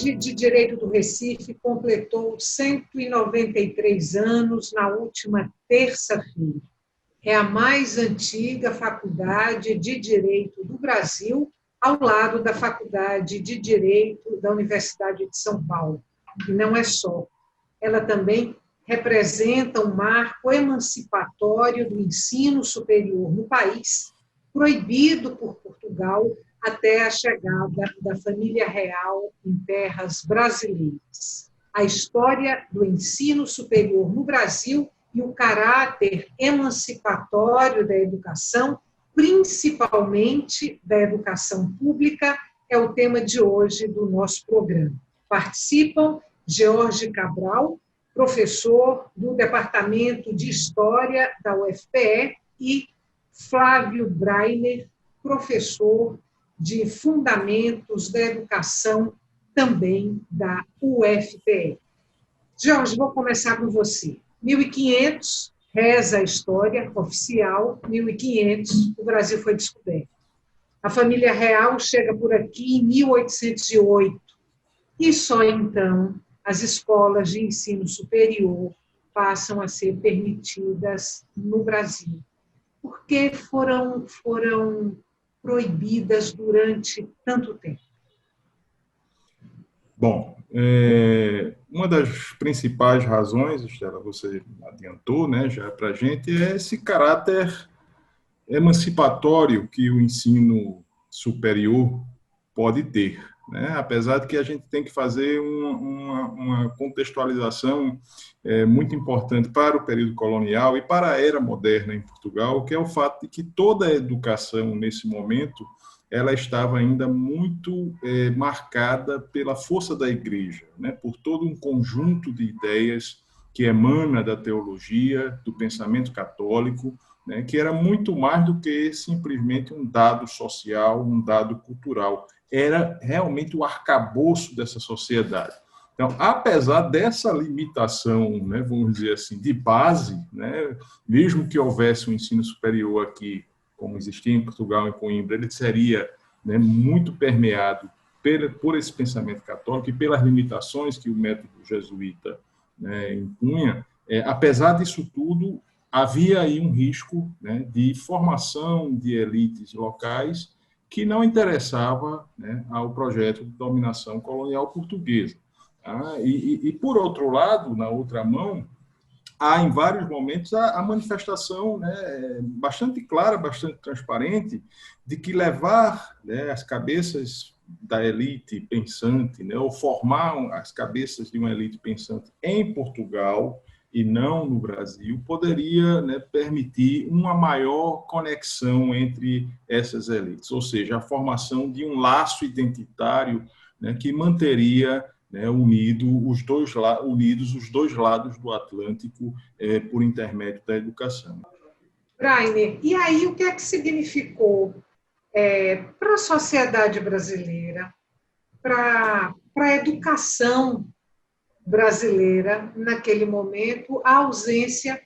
Faculdade de Direito do Recife completou 193 anos na última terça-feira. É a mais antiga faculdade de Direito do Brasil, ao lado da Faculdade de Direito da Universidade de São Paulo. E não é só. Ela também representa um marco emancipatório do ensino superior no país, proibido por Portugal até a chegada da família real em terras brasileiras. A história do ensino superior no Brasil e o caráter emancipatório da educação, principalmente da educação pública, é o tema de hoje do nosso programa. Participam George Cabral, professor do Departamento de História da UFPE, e Flávio Breiner, professor de Fundamentos da Educação, também da UFPE. Jorge, vou começar com você. 1500, reza a história oficial, 1500, o Brasil foi descoberto. A família real chega por aqui em 1808, e só então as escolas de ensino superior passam a ser permitidas no Brasil. Por que foram proibidas durante tanto tempo? Bom, uma das principais razões, Estela, você adiantou, né, já para a gente, é esse caráter emancipatório que o ensino superior pode ter, né? Apesar de que a gente tem que fazer uma contextualização muito importante para o período colonial e para a era moderna em Portugal, que é o fato de que toda a educação, nesse momento, ela estava ainda muito marcada pela força da igreja, né? Por todo um conjunto de ideias que emana da teologia, do pensamento católico, né? Que era muito mais do que simplesmente um dado social, um dado cultural. Era realmente o arcabouço dessa sociedade. Então, apesar dessa limitação, né, vamos dizer assim, de base, né, mesmo que houvesse um ensino superior aqui, como existia em Portugal, em Coimbra, ele seria, né, muito permeado por esse pensamento católico e pelas limitações que o método jesuíta, né, impunha. Apesar disso tudo, havia aí um risco, né, de formação de elites locais que não interessava, né, ao projeto de dominação colonial portuguesa. Tá? Por outro lado, na outra mão, há em vários momentos a manifestação, né, bastante clara, bastante transparente, de que levar, né, as cabeças da elite pensante, né, ou formar as cabeças de uma elite pensante em Portugal e não no Brasil, poderia, né, permitir uma maior conexão entre essas elites, ou seja, a formação de um laço identitário, né, que manteria, né, unidos os dois lados do Atlântico por intermédio da educação. Rainer, e aí o que é que significou para a sociedade brasileira, para a educação brasileira, naquele momento, a ausência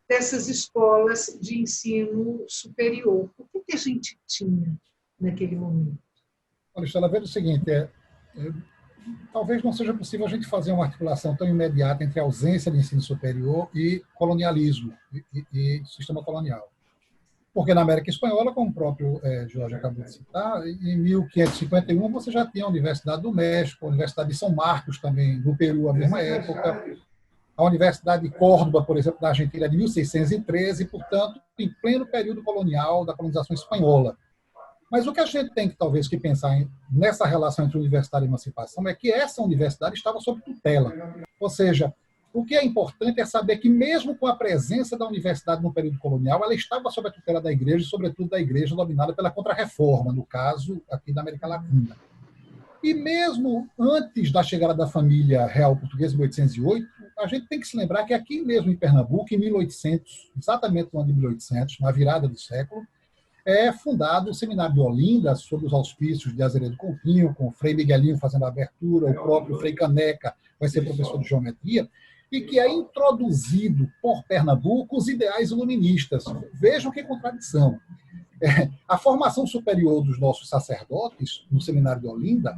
dessas escolas de ensino superior? O que a gente tinha naquele momento? Olha, Estela, veja o seguinte, talvez não seja possível a gente fazer uma articulação tão imediata entre a ausência de ensino superior e colonialismo e sistema colonial. Porque na América Espanhola, como o próprio Jorge acabou de citar, em 1551 você já tinha a Universidade do México, a Universidade de São Marcos também, no Peru, à mesma época, a Universidade de Córdoba, por exemplo, da Argentina, de 1613, portanto, em pleno período colonial da colonização espanhola. Mas o que a gente tem que, talvez, que pensar nessa relação entre universidade e emancipação é que essa universidade estava sob tutela. Ou seja, o que é importante é saber que, mesmo com a presença da universidade no período colonial, ela estava sob a tutela da igreja, e, sobretudo, da igreja dominada pela Contra-Reforma, no caso aqui da América Latina. E mesmo antes da chegada da família real portuguesa, em 1808, a gente tem que se lembrar que aqui mesmo em Pernambuco, em 1800, exatamente no ano de 1800, na virada do século, é fundado o Seminário de Olinda, sob os auspícios de Azeredo Coutinho, com o Frei Miguelinho fazendo a abertura, o próprio Frei Caneca vai ser professor de geometria, e que é introduzido por Pernambuco os ideais iluministas. Vejam que contradição. A formação superior dos nossos sacerdotes, no Seminário de Olinda,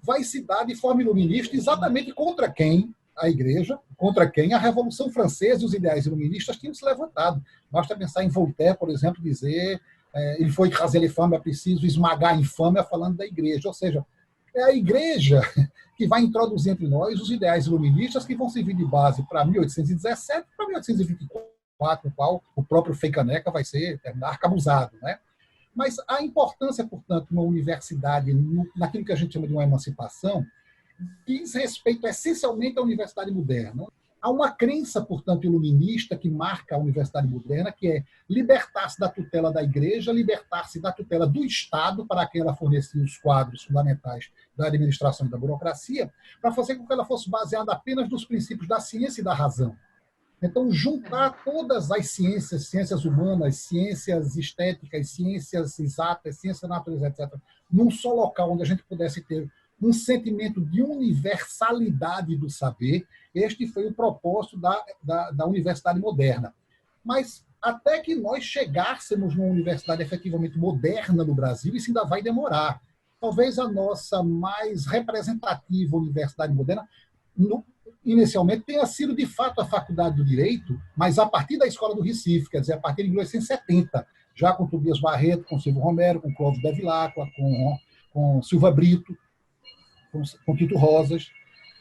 vai se dar de forma iluminista exatamente contra quem a Igreja, contra quem a Revolução Francesa e os ideais iluministas tinham se levantado. Basta pensar em Voltaire, por exemplo, dizer ele foi trazer a infâmia, é preciso esmagar a infâmia, falando da Igreja. Ou seja, é a Igreja que vai introduzir entre nós os ideais iluministas que vão servir de base para 1817 para 1824, no qual o próprio Frei Caneca vai ser arcabuzado, né? Mas a importância, portanto, numa universidade, naquilo que a gente chama de uma emancipação, diz respeito essencialmente à universidade moderna. Há uma crença, portanto, iluminista que marca a universidade moderna, que é libertar-se da tutela da Igreja, libertar-se da tutela do Estado, para quem ela fornecia os quadros fundamentais da administração e da burocracia, para fazer com que ela fosse baseada apenas nos princípios da ciência e da razão. Então, juntar todas as ciências, ciências humanas, ciências estéticas, ciências exatas, ciências da natureza, etc., num só local onde a gente pudesse ter um sentimento de universalidade do saber, este foi o propósito da universidade moderna. Mas até que nós chegássemos numa universidade efetivamente moderna no Brasil, isso ainda vai demorar. Talvez a nossa mais representativa universidade moderna, inicialmente, tenha sido de fato a Faculdade do Direito, mas a partir da Escola do Recife, quer dizer, a partir de 1870, já com Tobias Barreto, com Silvio Romero, com Clóvis Bevilacqua, com Silva Brito, com Tito Rosas,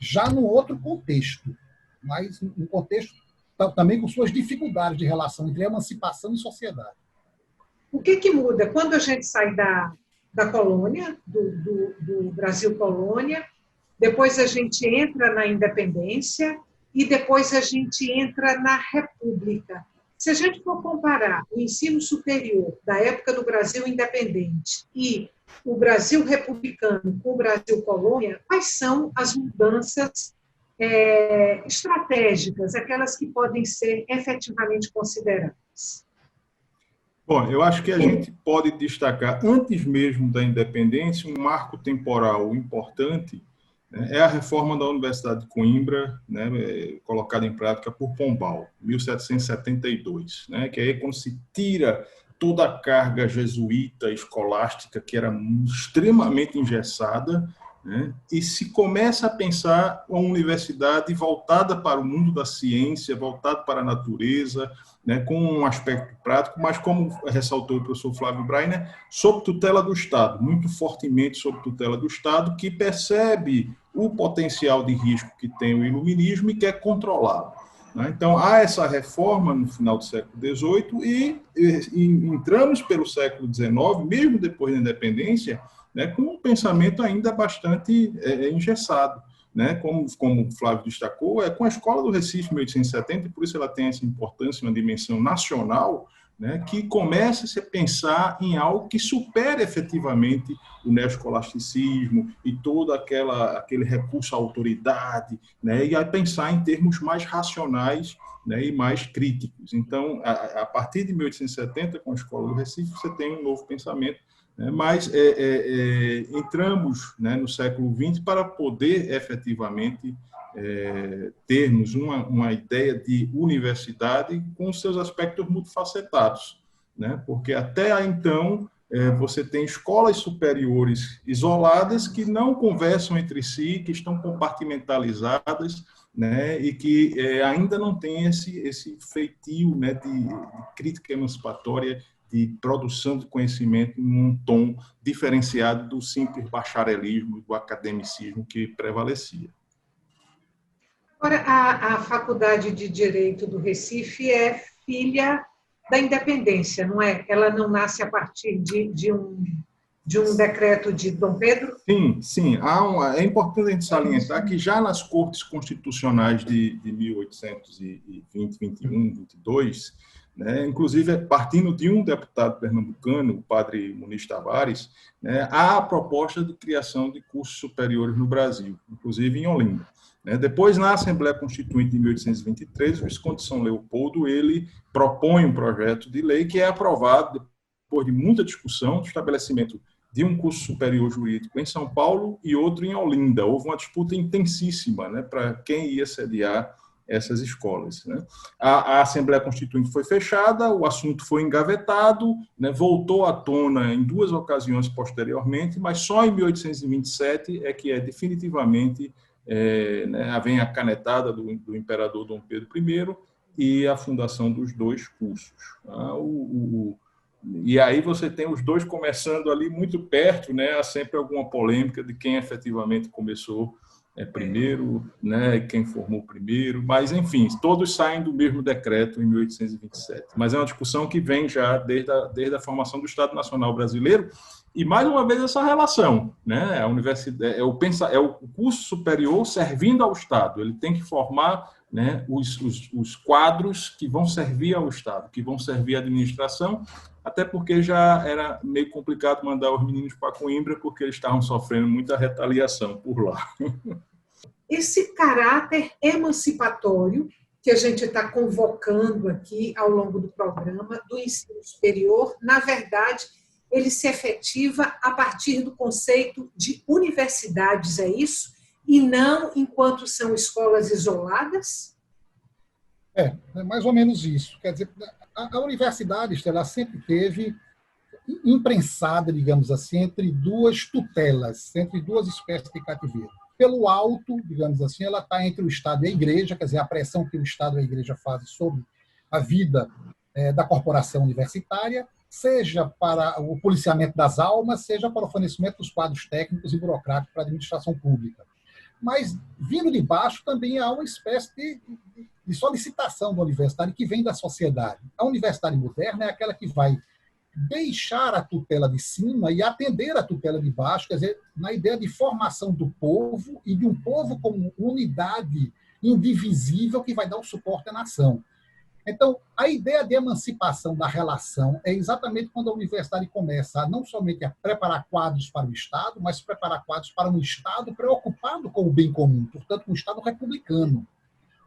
já num outro contexto, mas um contexto também com suas dificuldades de relação entre emancipação e sociedade. O que muda quando a gente sai da colônia, do Brasil colônia, depois a gente entra na independência e depois a gente entra na república? Se a gente for comparar o ensino superior da época do Brasil independente e o Brasil republicano com o Brasil colônia, quais são as mudanças estratégicas, aquelas que podem ser efetivamente consideradas? Bom, eu acho que a gente pode destacar, antes mesmo da independência, um marco temporal importante, né, é a reforma da Universidade de Coimbra, né, colocada em prática por Pombal, 1772, né, que é quando se tira toda a carga jesuíta escolástica, que era extremamente engessada, né, e se começa a pensar uma universidade voltada para o mundo da ciência, voltada para a natureza, né, com um aspecto prático, mas, como ressaltou o professor Flávio Breiner, sob tutela do Estado, muito fortemente sob tutela do Estado, que percebe o potencial de risco que tem o iluminismo e quer controlá-lo. Então, há essa reforma no final do século XVIII e entramos pelo século XIX, mesmo depois da independência, né, com um pensamento ainda bastante engessado. Né, como o Flávio destacou, com a Escola do Recife, em 1870, e por isso ela tem essa importância, uma dimensão nacional, né, que começa a pensar em algo que supere efetivamente o neoescolasticismo e todo aquele recurso à autoridade, né, e a pensar em termos mais racionais, né, e mais críticos. Então, a partir de 1870, com a Escola do Recife, você tem um novo pensamento, né, mas entramos, né, no século XX para poder efetivamente termos uma ideia de universidade com seus aspectos multifacetados, né? Porque até então você tem escolas superiores isoladas que não conversam entre si, que estão compartimentalizadas, né? E que ainda não tem esse feitio, né, de crítica emancipatória, de produção de conhecimento num tom diferenciado do simples bacharelismo, do academicismo que prevalecia. Agora, a Faculdade de Direito do Recife é filha da independência, não é? Ela não nasce a partir de um decreto de Dom Pedro? Sim, sim. É importante a gente salientar que já nas cortes constitucionais de 1820, 21, 22, né, inclusive partindo de um deputado pernambucano, o padre Muniz Tavares, né, há a proposta de criação de cursos superiores no Brasil, inclusive em Olinda. Depois, na Assembleia Constituinte de 1823, o Visconde de São Leopoldo ele propõe um projeto de lei que é aprovado depois de muita discussão, do estabelecimento de um curso superior jurídico em São Paulo e outro em Olinda. Houve uma disputa intensíssima, né, para quem ia sediar essas escolas, né? A Assembleia Constituinte foi fechada, o assunto foi engavetado, né? Voltou à tona em 2 ocasiões posteriormente, mas só em 1827 é que definitivamente né, vem a canetada do imperador Dom Pedro I e a fundação dos 2 cursos. E aí você tem os 2 começando ali muito perto, né? Há sempre alguma polêmica de quem efetivamente começou primeiro, né, quem formou primeiro, mas, enfim, todos saem do mesmo decreto em 1827. Mas é uma discussão que vem já desde a formação do Estado Nacional Brasileiro, e, mais uma vez, essa relação, né, a universidade, é o curso superior servindo ao Estado, ele tem que formar, né, os quadros que vão servir ao Estado, que vão servir à administração, até porque já era meio complicado mandar os meninos para Coimbra, porque eles estavam sofrendo muita retaliação por lá. Esse caráter emancipatório que a gente está convocando aqui ao longo do programa do ensino superior, na verdade, ele se efetiva a partir do conceito de universidades, é isso? E não enquanto são escolas isoladas? É mais ou menos isso. Quer dizer, a universidade, Estela, sempre teve imprensada, digamos assim, entre 2 tutelas, entre 2 espécies de cativeiro. Pelo alto, digamos assim, ela está entre o Estado e a Igreja, quer dizer, a pressão que o Estado e a Igreja fazem sobre a vida da corporação universitária, seja para o policiamento das almas, seja para o fornecimento dos quadros técnicos e burocráticos para a administração pública. Mas, vindo de baixo, também há uma espécie de solicitação da universidade que vem da sociedade. A universidade moderna é aquela que vai deixar a tutela de cima e atender a tutela de baixo, quer dizer, na ideia de formação do povo e de um povo como unidade indivisível que vai dar o suporte à nação. Então, a ideia de emancipação da relação é exatamente quando a universidade começa a não somente a preparar quadros para o Estado, mas preparar quadros para um Estado preocupado com o bem comum, portanto, um Estado republicano.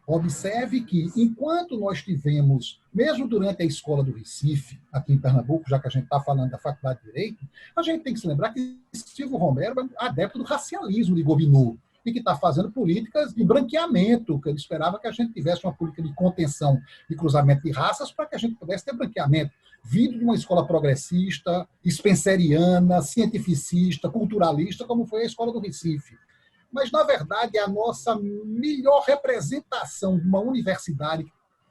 Observe que, enquanto nós tivemos, mesmo durante a Escola do Recife, aqui em Pernambuco, já que a gente está falando da Faculdade de Direito, a gente tem que se lembrar que Silvio Romero é adepto do racialismo de Gobineau e que está fazendo políticas de branqueamento, que ele esperava que a gente tivesse uma política de contenção e cruzamento de raças para que a gente pudesse ter branqueamento. Vindo de uma escola progressista, spenceriana, cientificista, culturalista, como foi a Escola do Recife. Mas, na verdade, é a nossa melhor representação de uma universidade,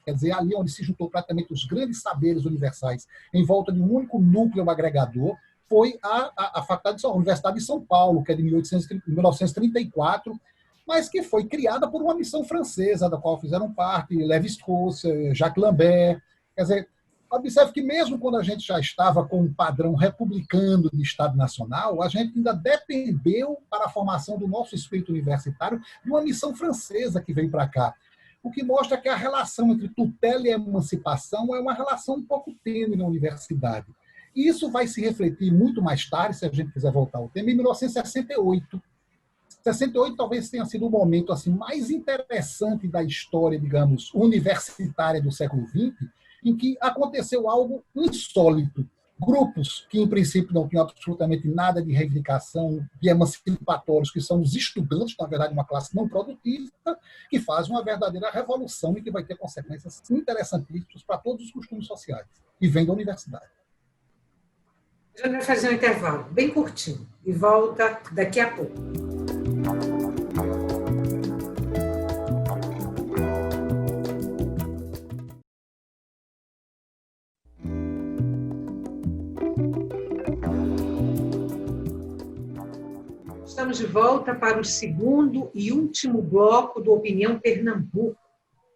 quer dizer, ali onde se juntou praticamente os grandes saberes universais em volta de um único núcleo agregador, foi a Universidade de São Paulo, que é de 1934, mas que foi criada por uma missão francesa, da qual fizeram parte Lévi-Strauss, Jacques Lambert. Quer dizer, observe que mesmo quando a gente já estava com um padrão republicano de Estado Nacional, a gente ainda dependeu para a formação do nosso espírito universitário de uma missão francesa que veio para cá. O que mostra que a relação entre tutela e emancipação é uma relação um pouco tênue na universidade. E isso vai se refletir muito mais tarde, se a gente quiser voltar ao tema, em 1968. 68 talvez tenha sido o momento assim, mais interessante da história, digamos, universitária do século XX, em que aconteceu algo insólito. Grupos que, em princípio, não tinham absolutamente nada de reivindicação, de emancipatórios, que são os estudantes, na verdade, uma classe não produtiva, que fazem uma verdadeira revolução e que vai ter consequências interessantíssimas para todos os costumes sociais, e vem da universidade. A gente vai fazer um intervalo bem curtinho e volta daqui a pouco. Estamos de volta para o segundo e último bloco do Opinião Pernambuco.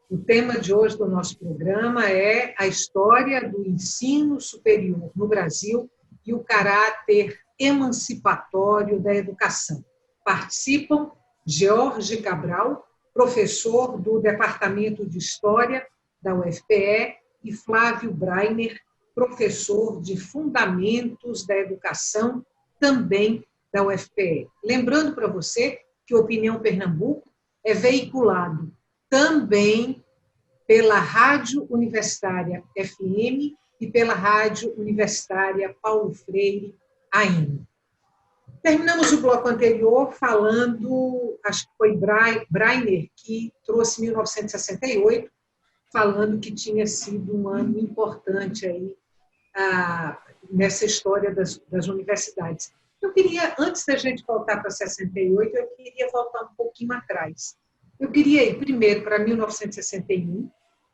O tema de hoje do nosso programa é a história do ensino superior no Brasil e o caráter emancipatório da educação. Participam George Cabral, professor do Departamento de História da UFPE, e Flávio Breiner, professor de Fundamentos da Educação, também da UFPE. Lembrando para você que Opinião Pernambuco é veiculado também pela Rádio Universitária FM e pela Rádio Universitária Paulo Freire, AM. Terminamos o bloco anterior falando, acho que foi Breiner que trouxe 1968, falando que tinha sido um ano importante aí, nessa história das universidades. Eu queria, antes da gente voltar para 68, eu queria voltar um pouquinho atrás. Eu queria ir primeiro para 1961,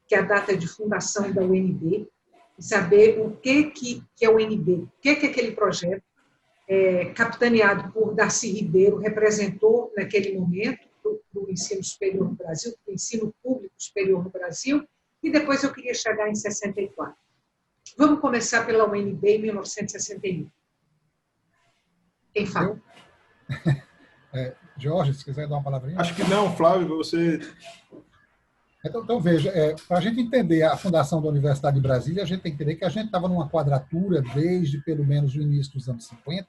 que é a data de fundação da UNB, e saber o que é a UNB, o que é aquele projeto, capitaneado por Darcy Ribeiro, representou naquele momento para o ensino superior no Brasil, para o ensino público superior no Brasil, e depois eu queria chegar em 64. Vamos começar pela UNB em 1961. Quem fala? Jorge, se quiser dar uma palavrinha. Acho que não, Flávio, você... Então veja, para a gente entender a fundação da Universidade de Brasília, a gente tem que entender que a gente estava numa quadratura desde pelo menos o início dos anos 50,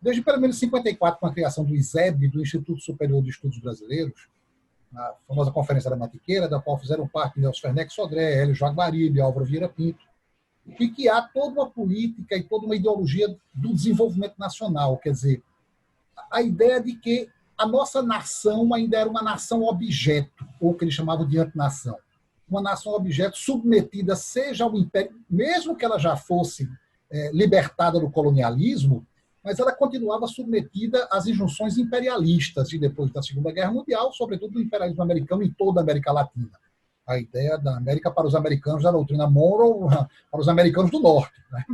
desde pelo menos 54, com a criação do ISEB, do Instituto Superior de Estudos Brasileiros, a famosa Conferência da Mantiqueira, da qual fizeram parte Nelson Werneck Sodré, Hélio Jaguaribe, Álvaro Vieira Pinto, e que há toda uma política e toda uma ideologia do desenvolvimento nacional, quer dizer, a ideia de que a nossa nação ainda era uma nação objeto, ou o que eles chamavam de antinação. Uma nação objeto submetida, seja ao império, mesmo que ela já fosse libertada do colonialismo, mas ela continuava submetida às injunções imperialistas de depois da Segunda Guerra Mundial, sobretudo do imperialismo americano em toda a América Latina. A ideia da América para os americanos, da doutrina Monroe para os americanos do Norte. Né?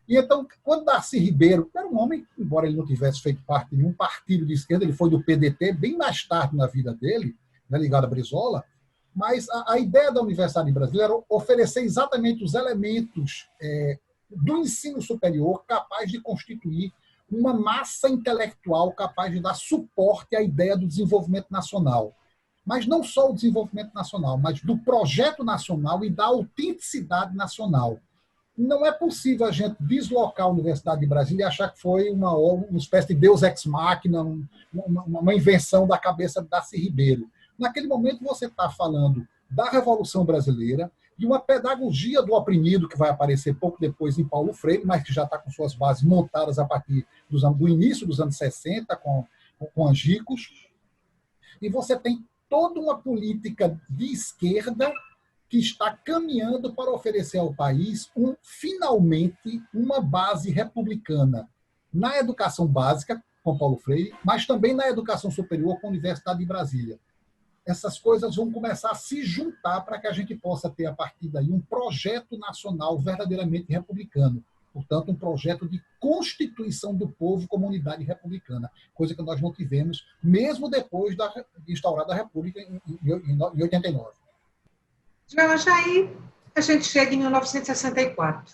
E então, quando Darcy Ribeiro, era um homem, embora ele não tivesse feito parte de nenhum partido de esquerda, ele foi do PDT bem mais tarde na vida dele, né, ligado a Brizola, mas a ideia da Universidade Brasileira era oferecer exatamente os elementos do ensino superior capaz de constituir uma massa intelectual capaz de dar suporte à ideia do desenvolvimento nacional. Mas não só o desenvolvimento nacional, mas do projeto nacional e da autenticidade nacional. Não é possível a gente deslocar a Universidade de Brasília e achar que foi uma espécie de Deus ex machina, uma invenção da cabeça de Darcy Ribeiro. Naquele momento você está falando da Revolução Brasileira, de uma pedagogia do oprimido que vai aparecer pouco depois em Paulo Freire, mas que já está com suas bases montadas a partir do início dos anos 60, com Angicos. E você tem toda uma política de esquerda que está caminhando para oferecer ao país, finalmente, uma base republicana na educação básica, com Paulo Freire, mas também na educação superior, com a Universidade de Brasília. Essas coisas vão começar a se juntar para que a gente possa ter, a partir daí, um projeto nacional verdadeiramente republicano. Portanto, um projeto de constituição do povo como unidade republicana, coisa que nós não tivemos, mesmo depois de instaurada a República em 89. Já aí, a gente chega em 1964.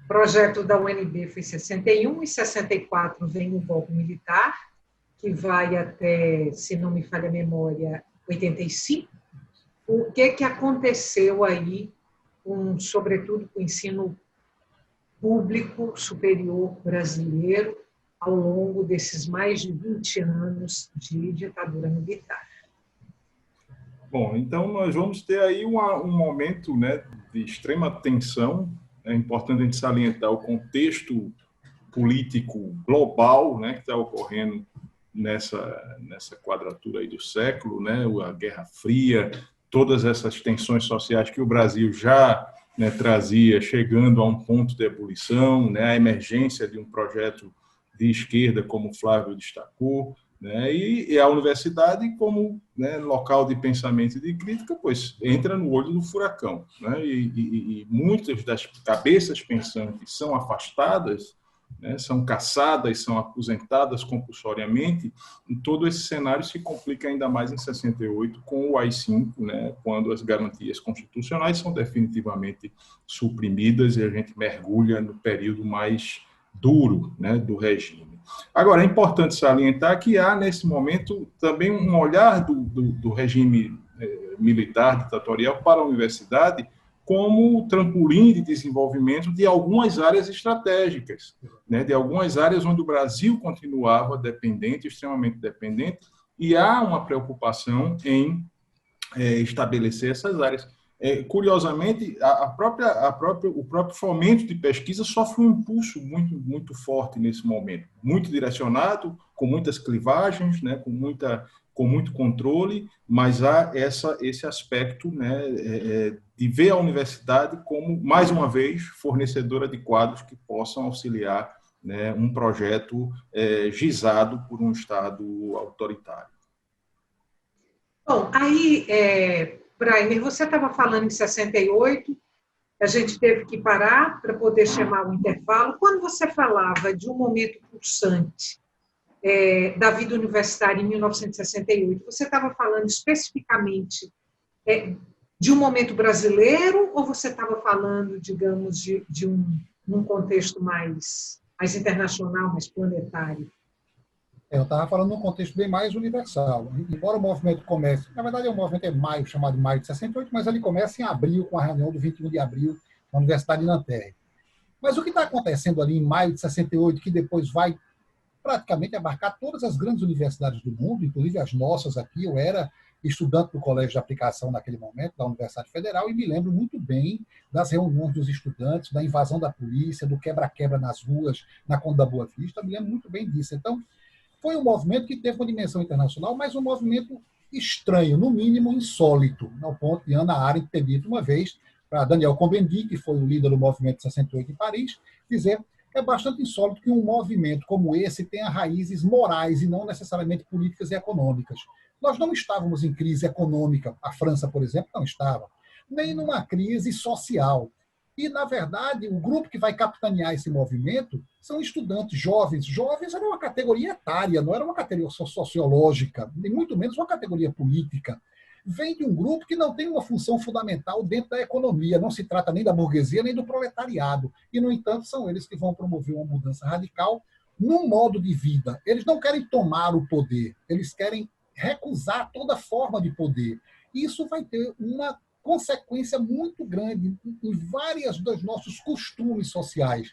O projeto da UNB foi em 61, em 64 vem o golpe militar, que vai até, se não me falha a memória, 85. O que aconteceu aí, sobretudo com o ensino público superior brasileiro ao longo desses mais de 20 anos de ditadura militar? Bom, então nós vamos ter aí um momento, né, de extrema tensão. É importante a gente salientar o contexto político global, né, que está ocorrendo nessa quadratura aí do século, né, a Guerra Fria, todas essas tensões sociais que o Brasil já, né, trazia, chegando a um ponto de ebulição, né, a emergência de um projeto de esquerda, como o Flávio destacou, né, e a universidade como, né, local de pensamento e de crítica, pois entra no olho do furacão, né, e muitas das cabeças pensantes são afastadas, né, são caçadas, são aposentadas compulsoriamente, e todo esse cenário se complica ainda mais em 68 com o AI-5, né, quando as garantias constitucionais são definitivamente suprimidas e a gente mergulha no período mais duro, né, do regime. Agora, é importante salientar que há, nesse momento, também um olhar do regime militar ditatorial para a universidade como trampolim de desenvolvimento de algumas áreas estratégicas, né, de algumas áreas onde o Brasil continuava dependente, extremamente dependente, e há uma preocupação em estabelecer essas áreas. curiosamente, o próprio fomento de pesquisa sofre um impulso muito, muito forte nesse momento, muito direcionado, com muitas clivagens, né, com muito controle, mas há esse aspecto, né, de ver a universidade como, mais uma vez, fornecedora de quadros que possam auxiliar, né, um projeto gizado por um Estado autoritário. Bom, aí, Brainer, você estava falando em 68, a gente teve que parar para poder chamar o intervalo. Quando você falava de um momento pulsante da vida universitária em 1968, você estava falando especificamente de um momento brasileiro ou você estava falando, digamos, de um contexto mais internacional, mais planetário? Eu estava falando num contexto bem mais universal. Embora o movimento comece, na verdade, o movimento é maio, chamado Maio de 68, mas ele começa em abril, com a reunião do 21 de abril na Universidade de Nanterre. Mas o que está acontecendo ali em maio de 68, que depois vai praticamente abarcar todas as grandes universidades do mundo, inclusive as nossas aqui. Eu era estudante do Colégio de Aplicação naquele momento, da Universidade Federal, e me lembro muito bem das reuniões dos estudantes, da invasão da polícia, do quebra-quebra nas ruas, na Conde da Boa Vista. Me lembro muito bem disso. Então, foi um movimento que teve uma dimensão internacional, mas um movimento estranho, no mínimo insólito, ao ponto de Hannah Arendt ter dito uma vez para Daniel Cohn-Bendit, que foi o líder do movimento de 68 em Paris, dizer que é bastante insólito que um movimento como esse tenha raízes morais e não necessariamente políticas e econômicas. Nós não estávamos em crise econômica, a França, por exemplo, não estava, nem numa crise social. E, na verdade, o grupo que vai capitanear esse movimento são estudantes jovens. Jovens era uma categoria etária, não era uma categoria sociológica, nem muito menos uma categoria política. Vem de um grupo que não tem uma função fundamental dentro da economia. Não se trata nem da burguesia, nem do proletariado. E, no entanto, são eles que vão promover uma mudança radical no modo de vida. Eles não querem tomar o poder, eles querem recusar toda forma de poder. Isso vai ter uma consequência muito grande em várias dos nossos costumes sociais,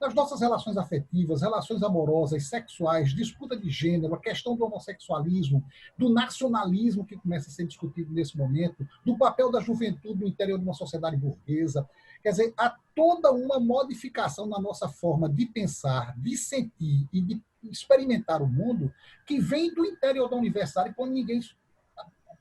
nas nossas relações afetivas, relações amorosas, sexuais, disputa de gênero, a questão do homossexualismo, do nacionalismo que começa a ser discutido nesse momento, do papel da juventude no interior de uma sociedade burguesa. Quer dizer, há toda uma modificação na nossa forma de pensar, de sentir e de experimentar o mundo que vem do interior da universidade quando ninguém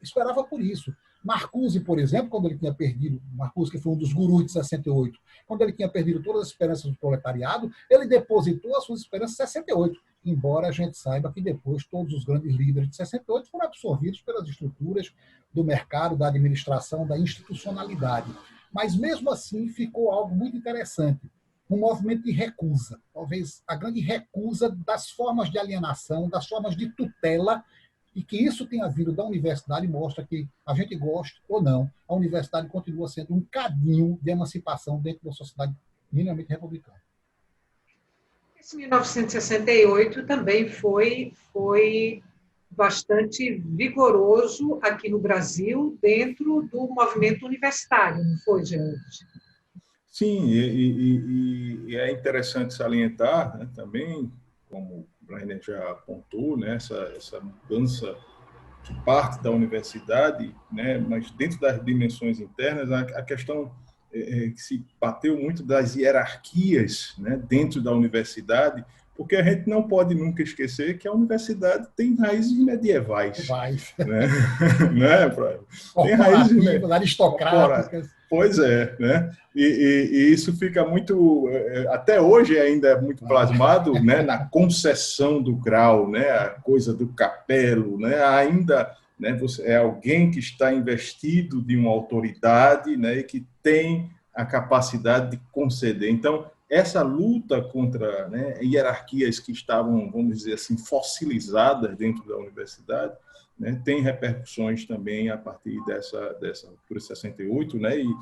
esperava por isso. Marcuse, por exemplo, quando ele tinha perdido, Marcuse, que foi um dos gurus de 68, quando ele tinha perdido todas as esperanças do proletariado, ele depositou as suas esperanças em 68, embora a gente saiba que depois todos os grandes líderes de 68 foram absorvidos pelas estruturas do mercado, da administração, da institucionalidade. Mas, mesmo assim, ficou algo muito interessante, um movimento de recusa, talvez a grande recusa das formas de alienação, das formas de tutela, e que isso tenha vindo da universidade mostra que, a gente goste ou não, a universidade continua sendo um cadinho de emancipação dentro da sociedade minimamente republicana. Esse 1968 também foi bastante vigoroso aqui no Brasil, dentro do movimento universitário, não foi, George? Sim, e é interessante salientar, né, também, como o Brainer já apontou, né, essa mudança de parte da universidade, né, mas dentro das dimensões internas, a questão que se bateu muito das hierarquias, né, dentro da universidade, porque a gente não pode nunca esquecer que a universidade tem raízes medievais. Né? Tem raízes aristocráticas. Pois é, né? E isso fica muito, até hoje ainda é muito plasmado, né, na concessão do grau, né, a coisa do capelo, né, ainda, né, você é alguém que está investido de uma autoridade, né, e que tem a capacidade de conceder. Então, essa luta contra, né, hierarquias que estavam, vamos dizer assim, fossilizadas dentro da universidade, né, tem repercussões também a partir dessa ruptura de 68, né, o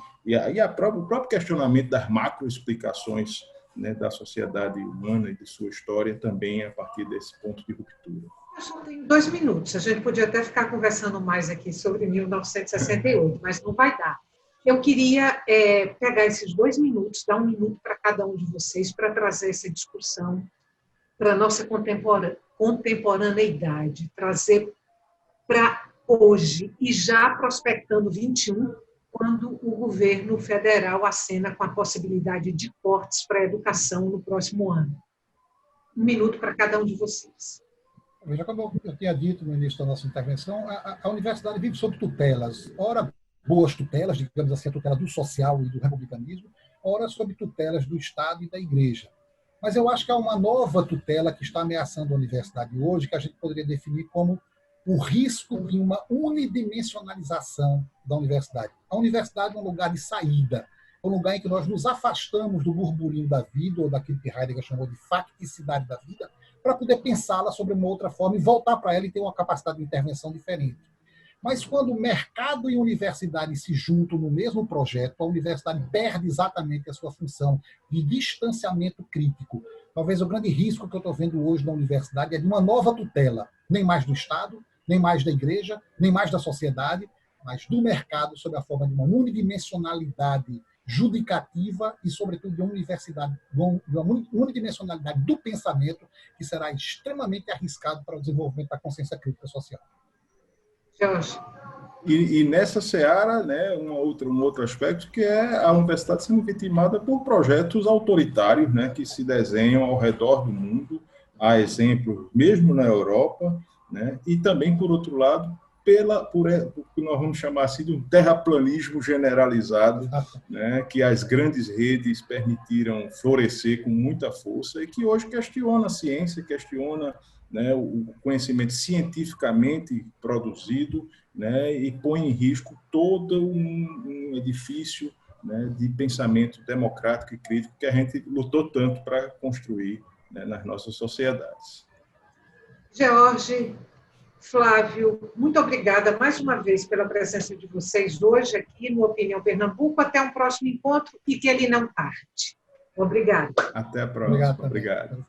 próprio questionamento das macroexplicações, né, da sociedade humana e de sua história também a partir desse ponto de ruptura. Eu só tenho 2 minutos, a gente podia até ficar conversando mais aqui sobre 1968, mas não vai dar. Eu queria pegar esses 2 minutos, dar 1 minuto para cada um de vocês para trazer essa discussão para a nossa contemporaneidade, trazer para hoje, e já prospectando 21, quando o governo federal acena com a possibilidade de cortes para a educação no próximo ano. 1 minuto para cada um de vocês. Veja, como eu tinha dito no início da nossa intervenção, a universidade vive sob tutelas, ora boas tutelas, digamos assim, a tutela do social e do republicanismo, ora sob tutelas do Estado e da Igreja. Mas eu acho que há uma nova tutela que está ameaçando a universidade hoje, que a gente poderia definir como o risco de uma unidimensionalização da universidade. A universidade é um lugar de saída, um lugar em que nós nos afastamos do burburinho da vida, ou daquilo que Heidegger chamou de facticidade da vida, para poder pensá-la sobre uma outra forma e voltar para ela e ter uma capacidade de intervenção diferente. Mas quando o mercado e a universidade se juntam no mesmo projeto, a universidade perde exatamente a sua função de distanciamento crítico. Talvez o grande risco que eu estou vendo hoje na universidade é de uma nova tutela, nem mais do Estado, nem mais da Igreja, nem mais da sociedade, mas do mercado sob a forma de uma unidimensionalidade judicativa e, sobretudo, de uma unidimensionalidade do pensamento que será extremamente arriscado para o desenvolvimento da consciência crítica social. Jorge. E nessa seara, né, um outro aspecto, que é a universidade sendo vitimada por projetos autoritários, né, que se desenham ao redor do mundo, há exemplos mesmo na Europa, né, e também, por outro lado, por que nós vamos chamar assim de um terraplanismo generalizado, né, que as grandes redes permitiram florescer com muita força e que hoje questiona a ciência, questiona, né, o conhecimento cientificamente produzido, né, e põe em risco todo um edifício, né, de pensamento democrático e crítico que a gente lutou tanto para construir, né, nas nossas sociedades. Jorge, Flávio, muito obrigada mais uma vez pela presença de vocês hoje aqui no Opinião Pernambuco. Até um próximo encontro e que ele não tarde. Obrigada. Até a próxima. Obrigado.